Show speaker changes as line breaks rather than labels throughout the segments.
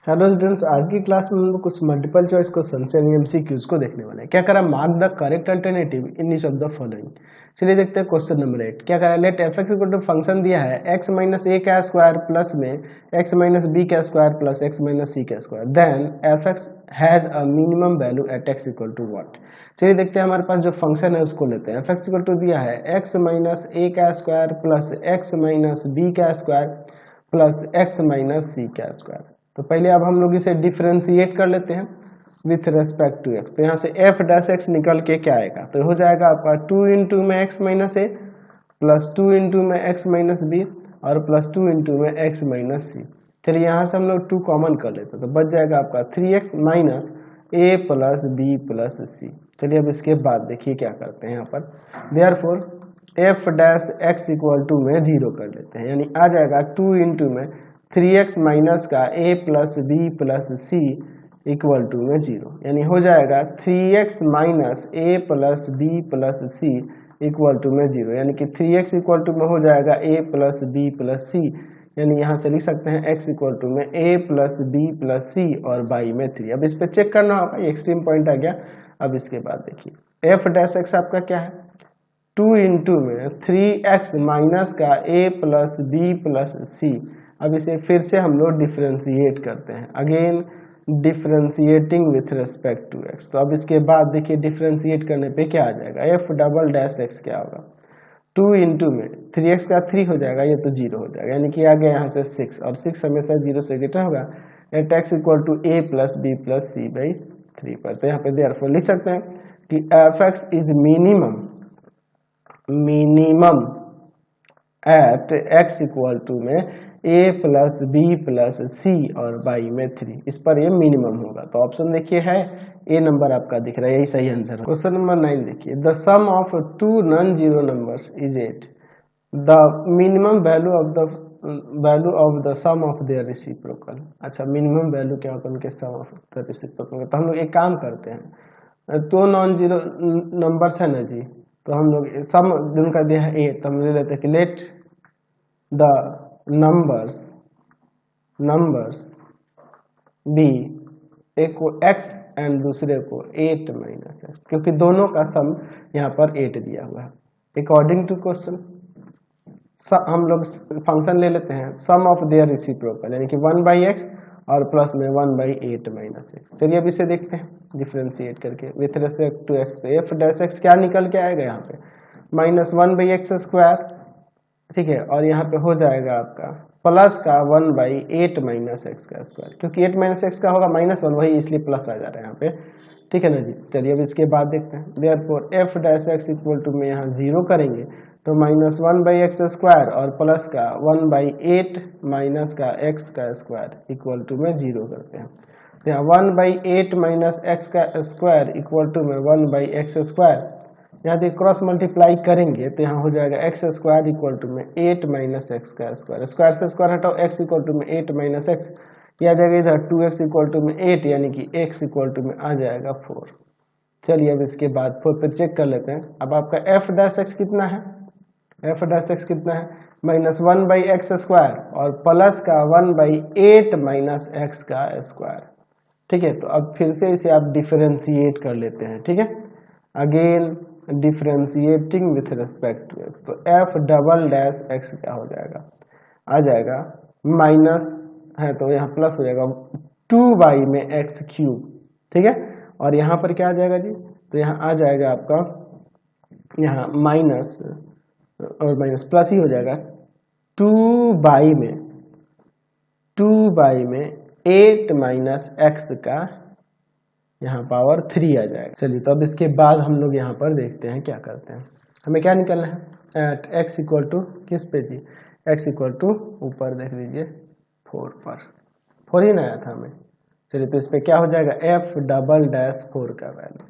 Hello students, आज की class में हम लोग कुछ मल्टीपल चॉइस क्वेश्चन यानी एमसीक्यूज को देखने वाले हैं। क्या करा, mark the correct alternative in each of the following. चलिए देखते हैं क्वेश्चन नंबर 8। क्या करा, let f x equal to function दिया है x माइनस ए का स्क्वायर प्लस में x माइनस बी का square plus x minus c का square, then f x has a minimum value at x equal to what. चलिए देखते हैं, हमारे पास जो फंक्शन है उसको लेते हैं। एफ एक्स इक्वल टू दिया है x माइनस ए का square plus x minus b का square plus x minus c का स्क्वायर। तो पहले अब हम लोग इसे डिफरेंशिएट कर लेते हैं विथ रेस्पेक्ट टू x। तो यहाँ से f डैश x निकल के क्या आएगा, तो हो जाएगा आपका 2 इंटू में x minus a plus 2 into में x माइनस बी और प्लस 2 इंटू में x माइनस सी। चलिए यहाँ से हम लोग 2 कॉमन कर लेते हैं, तो बच जाएगा आपका 3x minus a plus b plus सी। चलिए अब इसके बाद देखिए क्या करते हैं यहाँ पर, therefore f dash x equal to में 0 कर लेते हैं, यानी आ जाएगा 2 इंटू में 3x माइनस का a plus b plus c equal to में 0, यानी हो जाएगा 3x minus a plus b plus c equal to में 0, यानी कि 3x इक्वल टू में हो जाएगा a प्लस बी प्लस सी, यानी यहाँ से लिख सकते हैं x इक्वल टू में a plus b plus c और बाई में 3। अब इस पर चेक करना होगा, ये एक्सट्रीम पॉइंट आ गया। अब इसके बाद देखिए f डैश x आपका क्या है, 2 इंटू में 3x माइनस का a plus b plus c. अब इसे फिर से हम लोग डिफरेंशिएट करते हैं, again differentiating with respect to x। तो अब इसके बाद देखिए डिफरेंशिएट करने पे क्या आ जाएगा, f डबल डैश x क्या होगा, 2 इंटू में 3x का 3 हो जाएगा, ये तो 0 हो जाएगा, यानी कि आ गया यहाँ से 6 और 6 हमेशा 0 से ग्रेटर होगा at x equal to a plus b plus c by 3 पर। तो यहाँ पे देयरफॉर लिख सकते हैं कि f x is minimum at x equal to में a plus b plus c और बाई में 3, इस पर ये मिनिमम होगा। तो ऑप्शन देखिए है ए नंबर आपका दिख रहा है, यही सही आंसर है। क्वेश्चन नंबर 9 देखिए, the sum of 2 non zero numbers is 8, the minimum value of the sum of their reciprocal. अच्छा, मिनिमम वैल्यू क्या होता है उनके सम ऑफ द रेसिप्रोकल। तो हम लोग एक काम करते हैं, 2 नॉन जीरो नंबर्स है ना जी, तो हम लोग सम जिनका दिया है 8, तो हम ले लेते हैं कि लेट द नंबर्स बी, एक को x एंड दूसरे को 8 माइनस एक्स, क्योंकि दोनों का सम यहाँ पर 8 दिया हुआ है। अकॉर्डिंग टू क्वेश्चन हम लोग फंक्शन ले लेते हैं सम ऑफ देयर रेसिप्रोकल, यानी कि 1 बाई एक्स और प्लस में 1 बाई 8 माइनस एक्स। चलिए अब इसे देखते हैं डिफरेंशिएट करके विथ रेस्पेक्ट टू एक्स। तो एफ डैश एक्स क्या निकल के आएगा यहाँ पे, माइनस 1 बाई एक्स स्क्वायर, ठीक है, और यहाँ पे हो जाएगा आपका प्लस का 1 बाई 8 माइनस एक्स का स्क्वायर, क्योंकि 8 माइनस एक्स का होगा माइनस 1, वही इसलिए प्लस आ जा रहा है यहाँ पे, ठीक है ना जी। चलिए अब इसके बाद देखते हैं, therefore f dash x equal to में यहाँ 0 करेंगे तो माइनस 1 बाई एक्स स्क्वायर और प्लस का 1 बाई 8 माइनस का एक्स का स्क्वायर इक्वल टू में 0 करते हैं। तो यहाँ 1 बाई 8 माइनस एक्स का स्क्वायर इक्वल टू में 1 बाई एक्स स्क्वायर, यहाँ पे क्रॉस मल्टीप्लाई करेंगे तो यहाँ हो जाएगा एक्स स्क्वायर इक्वल टू में 8 माइनस एक्स का स्क्वायर, स्क्वायर से स्क्वायर हटाओ, एक्स इक्वल टू में 8 माइनस एक्स, यह आ जाएगा इधर 2x इक्वल टू में 8, यानी कि x इक्वल टू में आ जाएगा 4। चलिए अब इसके बाद 4 पे चेक कर लेते हैं। अब आपका f डैश एक्स कितना है, f डैश एक्स कितना है, माइनस 1 बाई एक्स स्क्वायर और प्लस का 1 बाई 8 माइनस एक्स का स्क्वायर, ठीक है। तो अब फिर से इसे आप डिफरेंशिएट कर लेते हैं, ठीक है, again differentiating with respect to x. तो एफ डबल डैश एक्स क्या हो जाएगा, आ जाएगा माइनस है तो यहाँ प्लस हो जाएगा 2 बाई में एक्स क्यूब, ठीक है, और यहाँ पर क्या आ जाएगा जी, तो यहाँ आ जाएगा आपका यहाँ माइनस और माइनस प्लस ही हो जाएगा 2 बाई में 8 माइनस एक्स का यहाँ पावर 3 आ जाएगा। चलिए तो अब इसके बाद हम लोग यहाँ पर देखते हैं क्या करते हैं, हमें क्या निकलना है, एट x इक्वल टू किस पे जी, x इक्वल टू ऊपर देख लीजिए 4 पर, 4 ही ना आया था हमें। चलिए तो इस पे क्या हो जाएगा, f डबल डैश 4 का वैल्यू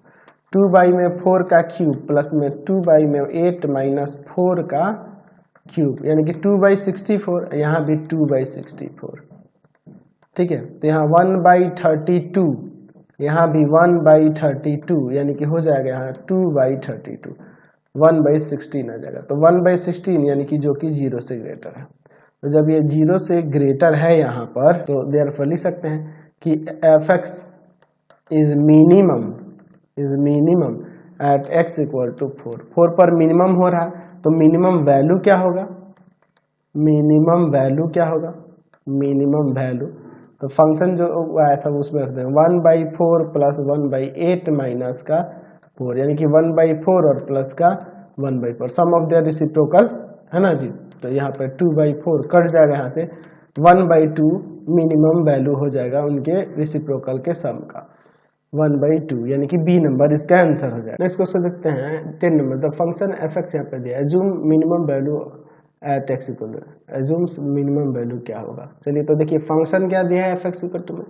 2 बाई में 4 का क्यूब प्लस में 2 बाई में 8 माइनस 4 का क्यूब, यानी कि 2 बाई 64, यहाँ भी 2 बाई 64, ठीक है। तो यहाँ 1 बाई 32, यहाँ भी 1 बाई 32, यानी कि हो जाएगा यहाँ 2 बाई 32, 1 बाई 16 आ जाएगा। तो 1 बाई 16 यानी कि जो कि 0 से ग्रेटर है। तो जब ये 0 से ग्रेटर है यहाँ पर, तो देयरफॉर लिख सकते हैं कि f x is minimum at x equal to 4 पर मिनिमम हो रहा है, तो मिनिमम वैल्यू क्या होगा, मिनिमम वैल्यू तो फंक्शन जो आया था उसमें रख देंगे 1/4 प्लस 1/8 माइनस का 4, यानी कि 1/4 और प्लस का 1/4 सम ऑफ देयर रेसिप्रोकल है ना जी। तो यहाँ पे 2/4 कट जाएगा, यहाँ से 1/2 मिनिमम वैल्यू हो जाएगा उनके रेसिप्रोकल के सम का 1/2, यानी कि बी नंबर इसका आंसर हो जाएगा। नेक्स्ट क्वेश्चन देखते हैं 10 नंबर। द फंक्शन एफ एक्स यहाँ पे दिया है, assume minimum value at x equal to, assumes minimum value क्या होगा। चलिए तो देखिए फंक्शन क्या दिया है एफ एक्स इक्वल टू में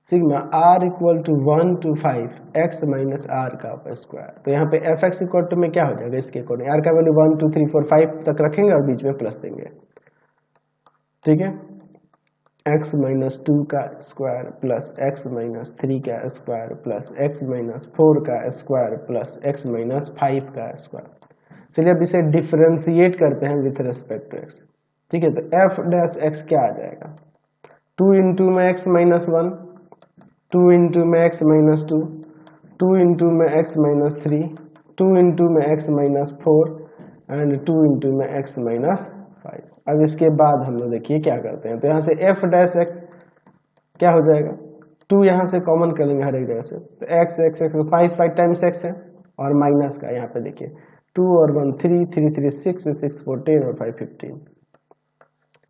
sigma r equal to 1 to 5 x minus r का स्क्वायर। तो यहाँ पे एफ एक्स इक्वल टू में क्या हो जाएगा, इसके अकॉर्डिंग आर का वैल्यू 1 2 3 4 5 तक रखेंगे और बीच में प्लस देंगे, ठीक है। एक्स माइनस 2 का स्क्वायर प्लस एक्स माइनस 3 का स्क्वायर प्लस एक्स माइनस 4 का स्क्वायर प्लस एक्स माइनस 5 का स्क्वायर। चलिए अब इसे डिफरेंशिएट करते हैं विथ रेस्पेक्ट टू एक्स, ठीक है। तो एफ डैश एक्स क्या आ जाएगा, 2 इंटू में एक्स माइनस 1, 2 इंटू में एक्स माइनस 2, 2 इंटू में एक्स माइनस 3, 2 इंटू में एक्स माइनस 4 एंड 2 इंटू में एक्स माइनस 5। अब इसके बाद हम लोग देखिए क्या करते हैं, तो यहाँ से एफ डैश एक्स क्या हो जाएगा, 2 यहाँ से कॉमन कर लेंगे हर एक जगह से, तो x x x 5 times x है और माइनस का यहाँ पे देखिए 2 और 1 3 3 3 6 6 4 10 और 5 15,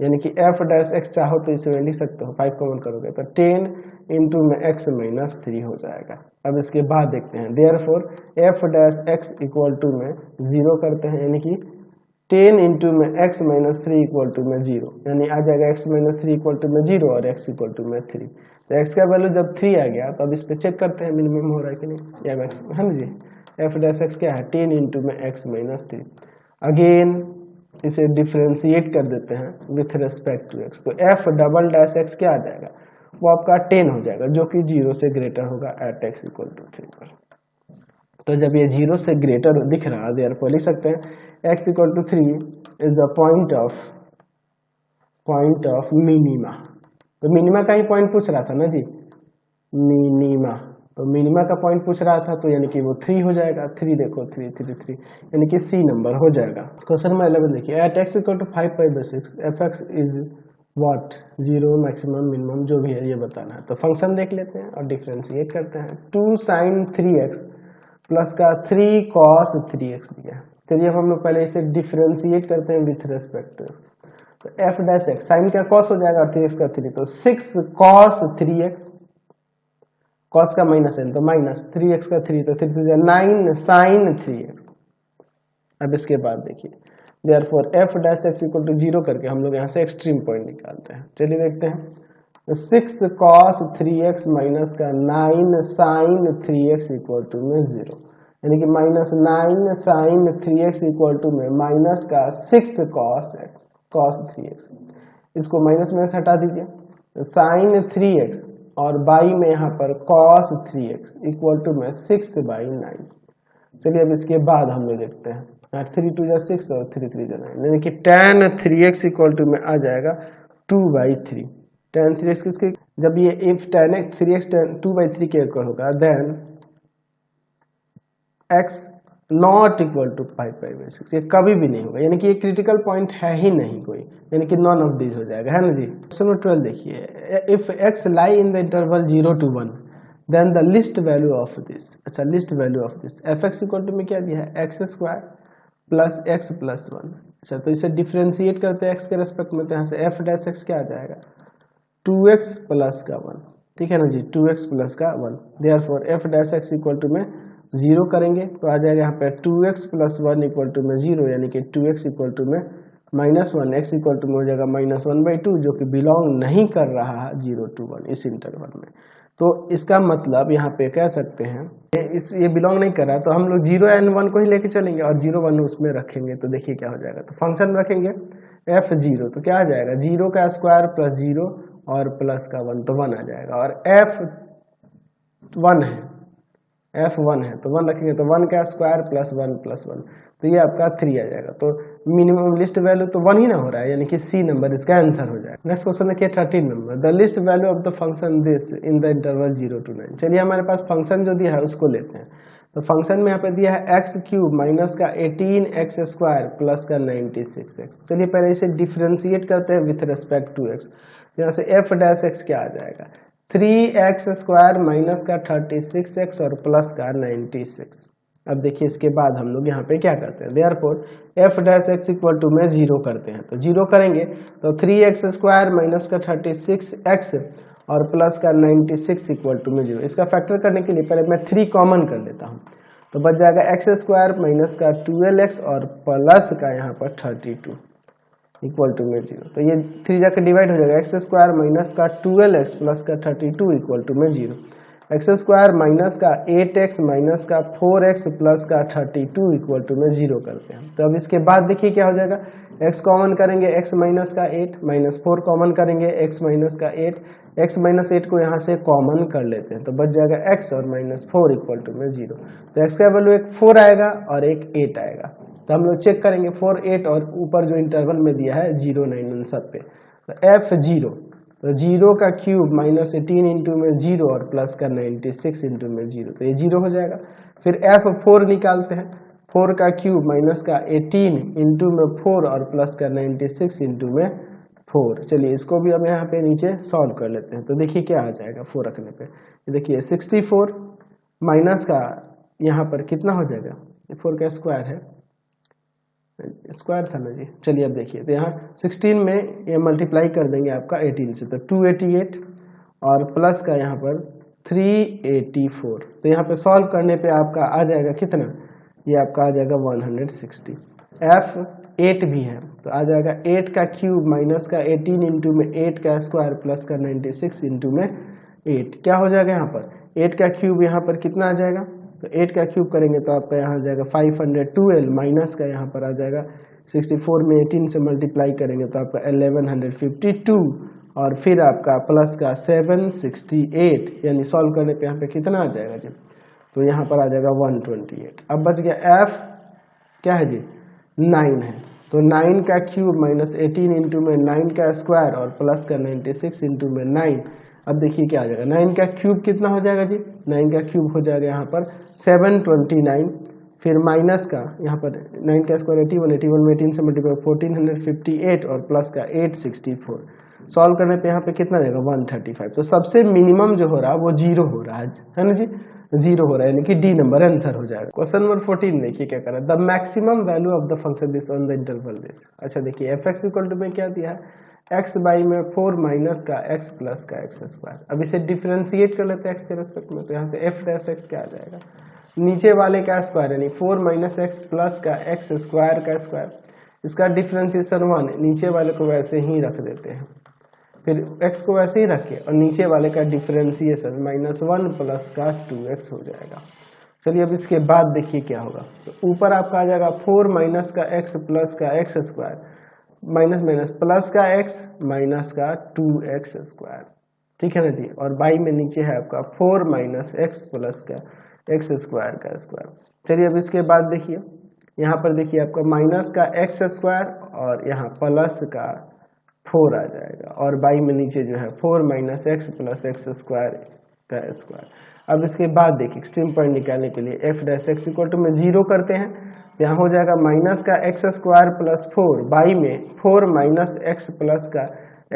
यानी कि एफ डैश एक्स चाहो तो इसे लिख सकते हो, 5 कॉमन करोगे तो 10 इंटू में एक्स माइनस 3 हो जाएगा। अब इसके बाद देखते हैं therefore f dash x equal to में 0 करते हैं, यानी कि 10 इंटू में एक्स माइनस 3 इक्वल टू में 0, यानी आ जाएगा एक्स माइनस 3 इक्वल टू में 0 और एक्स इक्वल टू में 3। तो एक्स का वैल्यू जब 3 आ गया तो अब इस पे चेक करते हैं मिनिमम हो रहा है कि नहीं, या एक्स है ना जी। एफ डैश एक्स क्या है, 10 इंटू में एक्स माइनस 3। अगेन इसे डिफरेंशिएट कर देते हैं विथ रेस्पेक्ट टू एक्स, तो एफ डबल डैश एक्स क्या आ जाएगा, वो आपका 10 हो जाएगा, जो कि 0 से ग्रेटर होगा एट एक्स इक्वल टू 3 पर। तो जब ये 0 से ग्रेटर दिख रहा है देयरफॉर लिख सकते हैं x equal to 3 is the point of minima. तो मिनिमा का ही पॉइंट पूछ रहा था ना जी, मिनिमा, तो मिनिमा का पॉइंट पूछ रहा था, तो यानी कि वो 3 हो जाएगा। 3 देखो 3 3 3, यानी कि सी नंबर हो जाएगा। क्वेश्चन नंबर 11 देखिए, at x equal to 5/6 f x is what, 0 maximum minimum जो भी है ये बताना है। तो फंक्शन देख लेते हैं और डिफरेंशिएट करते हैं। 2 sin 3x प्लस का 3 cos 3x दिया है। चलिए अब हम लोग पहले इसे डिफरेंशिएट करते हैं विथ रेस्पेक्ट टू, तो एफ डैश एक्स साइन का cos हो जाएगा 3x का 3, तो 6 cos 3x, cos का माइनस है तो माइनस 3x का 3, तो 3 से 9 sin 3x। अब इसके बाद देखिए therefore f dash x equal to 0 करके हम लोग यहाँ से एक्सट्रीम पॉइंट निकालते हैं। चलिए देखते हैं, तो 6 cos 3x माइनस का 9 sin 3x इक्वल टू में 0, यानी कि minus 9 sin 3x equal to में माइनस का 6 cos 3x। इसको माइनस में से हटा दीजिए, sin 3x और बाई में यहाँ पर cos 3x इक्वल टू में 6/9। चलिए अब इसके बाद हम लोग देखते हैं, 3 2 6 और 3 3 9, यानी कि tan 3x इक्वल टू में आ जाएगा 2/3। tan 3x किसके, जब ये इफ tan 3x 2/3 के इक्वल होगा then x not equal to 5/6, ये कभी भी नहीं होगा, यानी कि ये क्रिटिकल पॉइंट है ही नहीं कोई, यानी कि नॉन ऑफ दिस हो जाएगा, है ना जी। क्वेश्चन नंबर 12 देखिए, if x lie in the interval 0 to 1 then the list value of this. अच्छा list value of this, f x equal to में क्या दिया है, x square plus x plus 1। अच्छा तो इसे डिफरेंशिएट करते हैं एक्स के रेस्पेक्ट में, तो यहाँ से एफ डैश एक्स क्या आ जाएगा 2x प्लस का 1, ठीक है ना जी, 2x प्लस का 1। Therefore f dash x equal to में 0 करेंगे तो आ जाएगा यहाँ पे 2x प्लस 1 इक्वल टू में 0, यानी कि 2x इक्वल टू में -1, x इक्वल टू में हो जाएगा -1/2, जो कि बिलोंग नहीं कर रहा है 0 to 1 इस इंटरवल में। तो इसका मतलब यहाँ पे कह सकते हैं ये बिलोंग नहीं कर रहा है, तो हम लोग 0 and 1 को ही लेके चलेंगे और 0 1 उसमें रखेंगे, तो देखिए क्या हो जाएगा। तो फंक्शन रखेंगे f0, तो क्या आ जाएगा 0 का स्क्वायर प्लस 0 और प्लस का 1, तो 1 आ जाएगा। और f1 है तो 1 रखेंगे, तो 1 का स्क्वायर प्लस 1 प्लस 1, तो ये आपका 3 आ जाएगा। तो मिनिमम लिस्ट वैल्यू तो 1 ही ना हो रहा है, यानी कि सी नंबर इसका आंसर हो जाएगा। नेक्स्ट क्वेश्चन देखिए 13 number, the list value of the function this in the interval 0 to 9। चलिए हमारे पास फंक्शन जो दिया है उसको लेते हैं। तो फंक्शन में यहाँ पे दिया है एक्स क्यूब माइनस का 18x स्क्वायर प्लस का 96x। चलिए पहले इसे डिफ्रेंशिएट करते हैं विथ रेस्पेक्ट टू एक्स। यहाँ से एफ डैश एक्स क्या आ जाएगा, 3x स्क्वायर माइनस का 36x और प्लस का 96। अब देखिए इसके बाद हम लोग यहाँ पे क्या करते हैं, therefore f dash x equal to में 0 करते हैं। तो 0 करेंगे तो 3x स्क्वायर माइनस का 36x और प्लस का 96 इक्वल टू में 0। इसका फैक्टर करने के लिए पहले मैं 3 कॉमन कर लेता हूँ, तो बच जाएगा एक्स स्क्वायर माइनस का 12x और प्लस का यहाँ पर 32 इक्वल टू में 0। तो ये 3 जाकर डिवाइड हो जाएगा, एक्स स्क्वायर माइनस का 12x प्लस का 32 इक्वल टू में 0। एक्स स्क्वायर माइनस का 8x माइनस का 4x प्लस का 32 इक्वल टू में 0 करते हैं। तो अब इसके बाद देखिए क्या हो जाएगा, x कॉमन करेंगे x माइनस का 8 माइनस 4 कॉमन करेंगे x माइनस का 8, x माइनस 8 को यहाँ से कॉमन कर लेते हैं तो बच जाएगा x और माइनस 4 इक्वल टू में 0। तो x का वैल्यू एक 4 आएगा और एक 8 आएगा। तो हम लोग चेक करेंगे 4, 8 और ऊपर जो इंटरवल में दिया है 0, 9 उन सब पे। तो f0, तो 0 का क्यूब माइनस 18 इंटू में 0 और प्लस का 96 इंटू में 0, तो ये 0 हो जाएगा। फिर f4 निकालते हैं, 4 का क्यूब माइनस का 18 इंटू में 4 और प्लस का 96 इंटू में 4। चलिए इसको भी हम यहाँ पे नीचे सॉल्व कर लेते हैं। तो देखिए क्या आ जाएगा 4 रखने पे, देखिए 64 माइनस का यहाँ पर कितना हो जाएगा, 4 का स्क्वायर है, स्क्वायर था ना जी। चलिए अब देखिए तो यहाँ 16 में ये मल्टीप्लाई कर देंगे आपका 18 से, तो 288 और प्लस का यहाँ पर 384। तो यहाँ पे सॉल्व करने पे आपका आ जाएगा कितना, ये आपका आ जाएगा 160। f8 भी है तो आ जाएगा 8 का क्यूब माइनस का 18 इंटू में 8 का स्क्वायर प्लस का 96 इंटू में 8। क्या हो जाएगा यहाँ पर 8 का क्यूब यहाँ पर कितना आ जाएगा, तो 8 का क्यूब करेंगे तो आपका यहाँ आ जाएगा 512 माइनस का यहाँ पर आ जाएगा 64 में 18 से मल्टीप्लाई करेंगे तो आपका 1152 और फिर आपका प्लस का 768, यानी सॉल्व करने पे यहाँ पे कितना आ जाएगा जी, तो यहाँ पर आ जाएगा 128। अब बच गया f क्या है जी, 9 है। तो 9 का क्यूब माइनस 18 इंटू में 9 का स्क्वायर और प्लस का 96 इंटू में 9। अब देखिए क्या आ जाएगा, 9 का क्यूब कितना हो जाएगा जी, 9 का क्यूब हो जाएगा यहाँ पर 729, फिर माइनस का यहाँ पर 9 का स्क्वायर 81, 81 में 18 से मल्टीप्लाई 1458 और प्लस का 864। सॉल्व करने पे यहाँ पे कितना जाएगा 135। तो सबसे मिनिमम जो हो रहा है वो 0 हो रहा है ना जी, 0 हो रहा है, यानी कि डी नंबर आंसर हो जाएगा। क्वेश्चन नंबर 14 देखिए क्या कर रहा है, the maximum value of the function this on the interval this. अच्छा देखिए एफ एक्स इक्वल टू में क्या दिया है, x बाई में 4 माइनस का x प्लस का x स्क्वायर। अब इसे डिफ्रेंशिएट कर लेते हैं x के रेस्पेक्ट में, तो यहाँ से f डैश x क्या आ जाएगा, नीचे वाले का स्क्वायर यानी 4 माइनस एक्स प्लस का x स्क्वायर का स्क्वायर, इसका डिफ्रेंशिएशन 1, नीचे वाले को वैसे ही रख देते हैं, फिर x को वैसे ही रख के और नीचे वाले का डिफ्रेंशिएशन -1 प्लस का 2x हो जाएगा। चलिए अब इसके बाद देखिए क्या होगा, तो ऊपर आपका आ जाएगा 4 माइनस का x प्लस का x square minus minus plus का x माइनस का 2x स्क्वायर, ठीक है ना जी। और बाई में नीचे है आपका 4 माइनस एक्स प्लस का x स्क्वायर का स्क्वायर। चलिए अब इसके बाद देखिए यहाँ पर देखिए आपका माइनस का x स्क्वायर और यहाँ प्लस का 4 आ जाएगा और बाई में नीचे जो है 4 minus x plus x square का स्क्वायर। अब इसके बाद देखिए एक्सट्रीम पॉइंट निकालने के लिए f dash x equal to में 0 करते हैं, तो यहाँ हो जाएगा माइनस का एक्स स्क्वायर प्लस 4 बाई में 4 माइनस एक्स प्लस का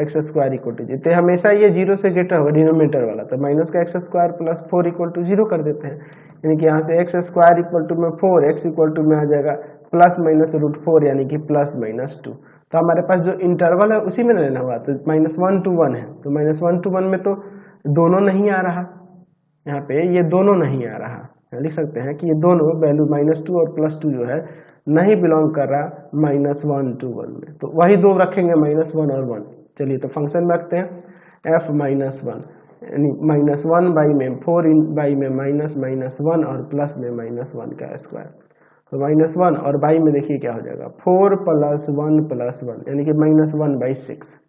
एक्स स्क्वायर इक्वल टू 0। तो हमेशा ये 0 से ग्रेटर होगा डिनोमिनेटर वाला, तो माइनस का x square plus 4 equal to 0 कर देते हैं, यानी कि यहाँ से एक्स स्क्वायर इक्वल टू में 4 एक्स इक्वल टू में आ जाएगा प्लस माइनस रूट 4 यानी कि प्लस माइनस 2। तो हमारे पास जो इंटरवल है उसी में लेना हुआ, तो -1 to 1 है, तो -1 to 1 में तो दोनों नहीं आ रहा, यहाँ पे ये दोनों नहीं आ रहा, लिख सकते हैं कि ये दोनों वैल्यू -2 और +2 जो है नहीं बिलोंग कर रहा -1 to 1 में, तो वही दो रखेंगे -1 और 1। चलिए तो फंक्शन में रखते हैं f -1 यानी -1 बाई में 4 बाई में -1 और प्लस में -1 का स्क्वायर, तो -1 और बाई में देखिए क्या हो जाएगा 4 + 1 + 1 यानी कि -1/6,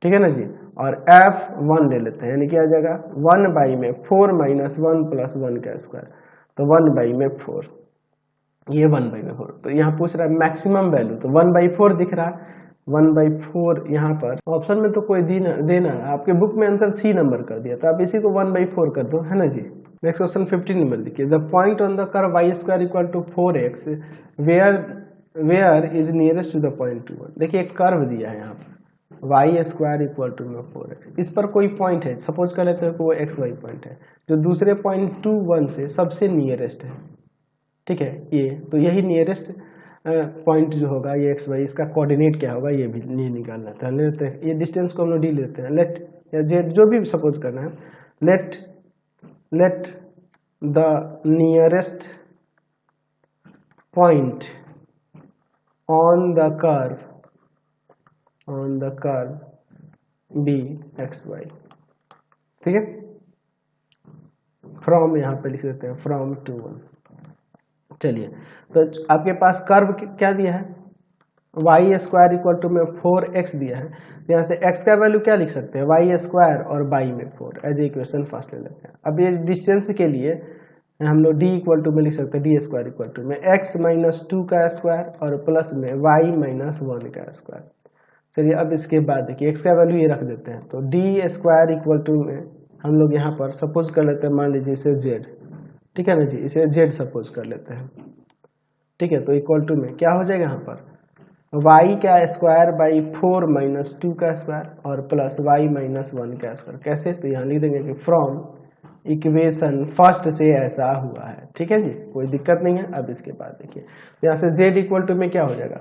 ठीक है ना जी। और f1 ले लेते हैं यानी कि आ जाएगा 1 बाई में 4 - 1 + 1 का स्क्वायर, तो 1 बाई में 4। ये 1/4, तो यहाँ पूछ रहा है मैक्सिमम वैल्यू, तो 1/4 दिख रहा है, 1/4 यहाँ पर ऑप्शन में तो कोई देना है, आपके बुक में आंसर सी नंबर कर दिया, तो आप इसी को 1/4 कर दो, है ना जी। नेक्स्ट क्वेश्चन 15 नंबर देखिए, the point on the curve y square equal to 4x where is nearest to the point 2 1। देखिए एक कर्व दिया है यहाँ पर वाई स्क्वायर इक्वल टू में 4x, इस पर कोई पॉइंट है, सपोज कर लेते हैं कि वो XY पॉइंट है जो दूसरे पॉइंट 2 1 से सबसे नियरेस्ट है, ठीक है। ये तो यही नियरेस्ट पॉइंट जो होगा ये XY, इसका कोऑर्डिनेट क्या होगा ये भी नहीं निकालना था, लेते हैं ये डिस्टेंस को हम लोग डी लेते हैं, लेट या जेड जो भी सपोज करना है, let the nearest point on the curve be XY, ठीक है। फ्रॉम यहाँ पे लिख देते हैं फ्रॉम 2 1। चलिए तो आपके पास कर्व क्या दिया है, वाई स्क्वायर इक्वल टू में 4x दिया है, यहाँ से x का वैल्यू क्या लिख सकते हैं, वाई स्क्वायर और बाई में 4 एज इक्वेशन फर्स्ट ले लेते हैं। अब ये डिस्टेंस के लिए हम लोग d इक्वल टू में लिख सकते हैं, डी स्क्वायर इक्वल टू में x माइनस 2 का स्क्वायर और प्लस में y माइनस 1 का स्क्वायर। चलिए अब इसके बाद देखिए x का वैल्यू ये रख देते हैं, तो डी स्क्वायर इक्वल टू में हम लोग यहाँ पर सपोज कर लेते हैं, मान लीजिए इसे z, ठीक है ना जी, इसे z सपोज कर लेते हैं, ठीक है। तो इक्वल टू में क्या हो जाएगा यहाँ पर y का स्क्वायर बाई 4 माइनस 2 का स्क्वायर और प्लस y माइनस 1 का स्क्वायर। कैसे, तो यहाँ लिख देंगे कि फ्रॉम इक्वेशन फर्स्ट से ऐसा हुआ है, ठीक है जी, कोई दिक्कत नहीं है। अब इसके बाद देखिए यहाँ से z इक्वल टू में क्या हो जाएगा,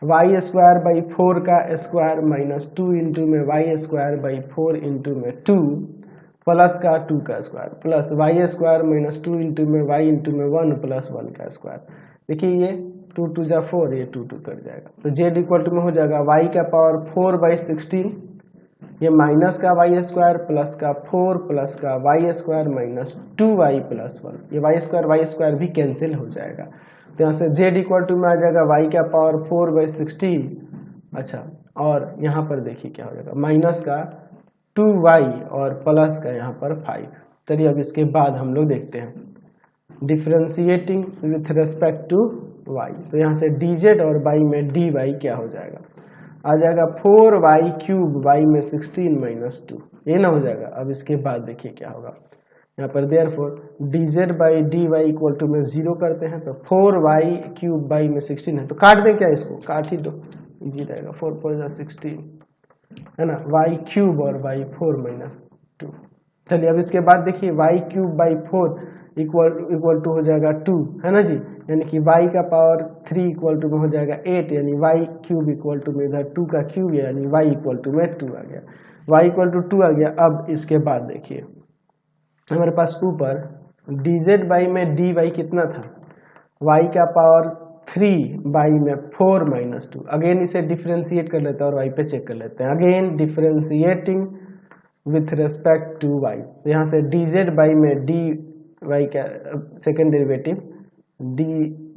वाई स्क्वायर बाई 4 का स्क्वायर माइनस 2 इंटू में वाई स्क्वायर बाई 4 इंटू में 2 प्लस का 2 का square plus y square minus 2 into में वाई इंटू में 1 प्लस 1 का स्क्वायर। देखिए ये 2 2 जा 4, ये 2 2 कट जाएगा, तो z इक्वल टू में हो जाएगा y का पावर 4/16, ये माइनस का वाई स्क्वायर प्लस का 4 प्लस का Y square minus 2y plus 1, ये वाई स्क्वायर भी कैंसिल हो जाएगा, तो यहाँ से z इक्वल टू में आ जाएगा y का पावर 4/16। अच्छा, और यहाँ पर देखिए क्या हो जाएगा, माइनस का 2y और प्लस का यहाँ पर 5। चलिए अब इसके बाद हम लोग देखते हैं differentiating with respect to y, तो यहाँ से dz और y में dy क्या हो जाएगा, आ जाएगा 4y क्यूब y में 16 माइनस 2, ये ना हो जाएगा। अब इसके बाद देखिए क्या होगा, यहाँ पर therefore dz by dy equal to में 0 करते हैं, तो 4y क्यूब y में 16 है, तो काट दें क्या, इसको काट ही दो, इजी रहेगा, 4 4 जा 16 है ना, y क्यूब और y 4 माइनस 2। चलिए अब इसके बाद देखिए y cube by 4 equal to हो जाएगा 2, है ना जी, यानी कि y का पावर 3 इक्वल टू में हो जाएगा 8, यानी y क्यूब इक्वल टू में इधर 2 का क्यूब, यानी y इक्वल टू में 2 आ गया, y इक्वल टू 2 आ गया। अब इसके बाद देखिए हमारे पास ऊपर dz बाई में dy कितना था, y का पावर 3 बाई में 4 माइनस 2, अगेन इसे डिफ्रेंशिएट कर लेते हैं और y पे चेक कर लेते हैं, again differentiating with respect to y, तो यहाँ से dz बाई में dy का second derivative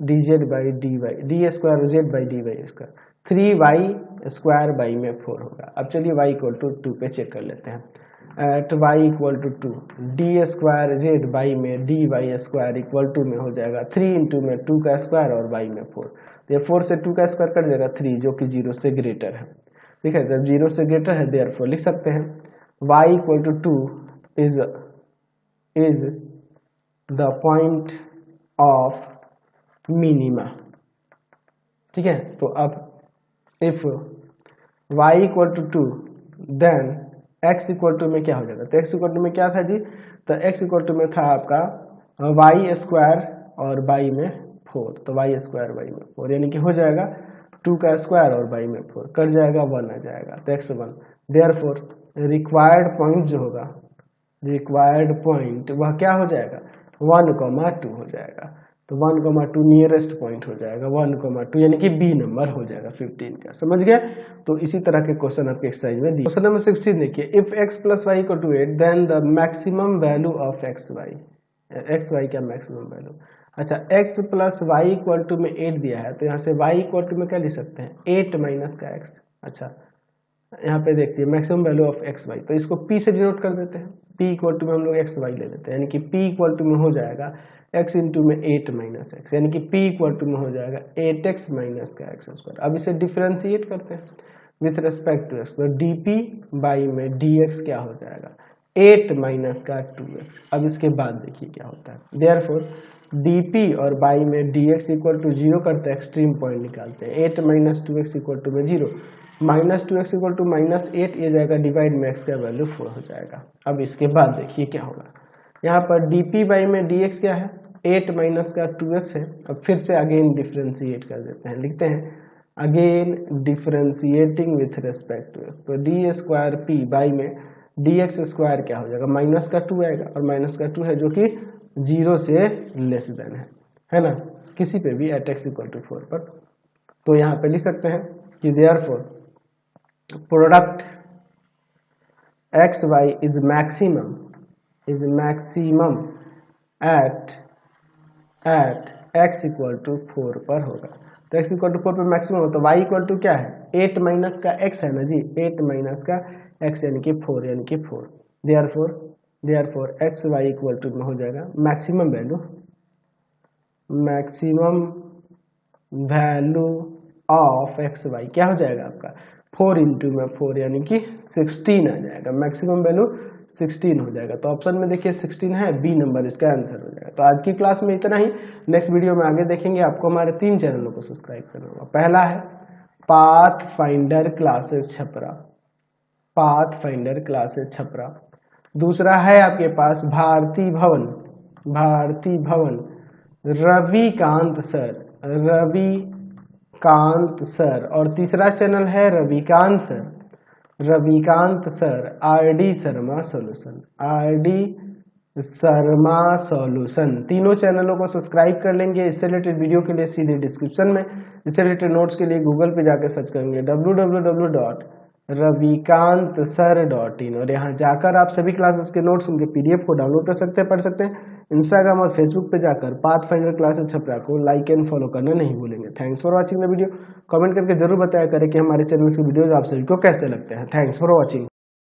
dz by dy square z by dy square 3y square by में 4 होगा। अब चलिए y इक्वल टू 2 पे चेक कर लेते हैं, at y equal to 2 d square z by में dy स्क्वायर इक्वल टू में हो जाएगा 3 इंटू में 2 का स्क्वायर और y में 4, तो ये 4 से 2 का स्क्वायर कट जाएगा 3 जो कि 0 से ग्रेटर है, ठीक है। जब 0 से ग्रेटर है देयरफॉर लिख सकते हैं y equal to 2 is the point of minima, ठीक है। तो अब if y equal to 2 then x equal to में क्या हो जाएगा, तो x इक्वल टू में क्या था जी, तो x इक्वल टू में था आपका y स्क्वायर और y में 4, तो y स्क्वायर y में 4, यानी कि हो जाएगा 2 का स्क्वायर और y में 4 कट जाएगा 1 आ जाएगा, तो x1 देयरफॉर रिक्वायर्ड पॉइंट जो होगा, रिक्वायर्ड पॉइंट वह क्या हो जाएगा 1,2 हो जाएगा, तो 1,2 नियरेस्ट पॉइंट हो जाएगा 1,2, यानी कि बी नंबर हो जाएगा 15 का, समझ गए। तो इसी तरह के क्वेश्चन आपके एक्सरसाइज में दिए। क्वेश्चन नंबर 16 देखिए, if x plus y equal to 8 then the maximum value of x y का मैक्सिमम वैल्यू। अच्छा, x plus y equal to में 8 दिया है, तो यहाँ से y इक्वल टू में क्या लिख सकते हैं 8 माइनस का x। अच्छा, यहाँ पे देखते हैं maximum value of x y, तो इसको पी से डिनोट कर देते हैं। पी इक्वल टू में हम लोग एक्स वाई ले लेते हैं, यानी कि पी इक्वल टू में हो जाएगा एक्स इंटू में 8 माइनस एक्स, यानी कि पी इक्वल टू में हो जाएगा 8x माइनस का एक्स स्क्वायर। अब इसे डिफ्रेंशिएट करते हैं विथ रेस्पेक्ट टू एक्स, तो डी पी बाई में डी एक्स क्या हो जाएगा 8 माइनस का 2x। अब इसके बाद देखिए क्या होता है, देयरफॉर डी पी और बाई में डी एक्स इक्वल टू 0 करते हैं, एक्सट्रीम पॉइंट निकालते हैं, 8 माइनस 2x इक्वल टू में 0, minus 2x equal to minus 8, ये जाएगा डिवाइड में x का वैल्यू 4 हो जाएगा। अब इसके बाद देखिए क्या होगा, यहाँ पर डी पी बाई में डी एक्स क्या है 8 माइनस का 2x है। अब फिर से अगेन डिफ्रेंशिएट कर देते हैं, लिखते हैं again differentiating with respect to x, तो डी स्क्वायर पी बाई में डी एक्स स्क्वायर क्या हो जाएगा माइनस का 2 आएगा, और माइनस का 2 है जो कि 0 से लेस देन है ना, किसी पे भी एट एक्स इक्वल टू 4 पर। तो यहाँ पे लिख सकते हैं कि therefore product x y is maximum at x equal to 4 पर होगा। तो x इक्वल टू 4 पर मैक्सिमम हो, तो y इक्वल टू क्या है 8 माइनस का x है ना जी, 8 माइनस का x यानी कि 4, यानी कि 4। Therefore x y equal to में हो जाएगा maximum value of x y क्या हो जाएगा आपका 4 इंटू में 4 यानी कि 16 आ जाएगा, मैक्सिमम वैल्यू 16 हो जाएगा। तो ऑप्शन में देखिए 16 है, बी नंबर इसका आंसर हो जाएगा। तो आज की क्लास में इतना ही, नेक्स्ट वीडियो में आगे देखेंगे। आपको हमारे 3 चैनलों को सब्सक्राइब करना होगा। पहला है पाथ फाइंडर क्लासेस छपरा, दूसरा है आपके पास भारती भवन रविकांत सर, और तीसरा चैनल है Ravikant sir RD Sharma solution. तीनों चैनलों को सब्सक्राइब कर लेंगे। इससे रिलेटेड वीडियो के लिए सीधे डिस्क्रिप्शन में, इससे रिलेटेड नोट्स के लिए गूगल पे जाकर सर्च करेंगे www.ravikantsir.in, और यहाँ जाकर आप सभी क्लासेस के नोट्स उनके पीडीएफ को डाउनलोड कर सकते हैं, पढ़ सकते हैं। इंस्टाग्राम और फेसबुक पे जाकर पाथ फाइंडर क्लासेस छपरा को लाइक एंड फॉलो करना नहीं भूलेंगे। Thanks for watching the video. Comment करके जरूर बताया करें कि हमारे चैनल के वीडियोज आप सभी को कैसे लगते हैं। Thanks for watching.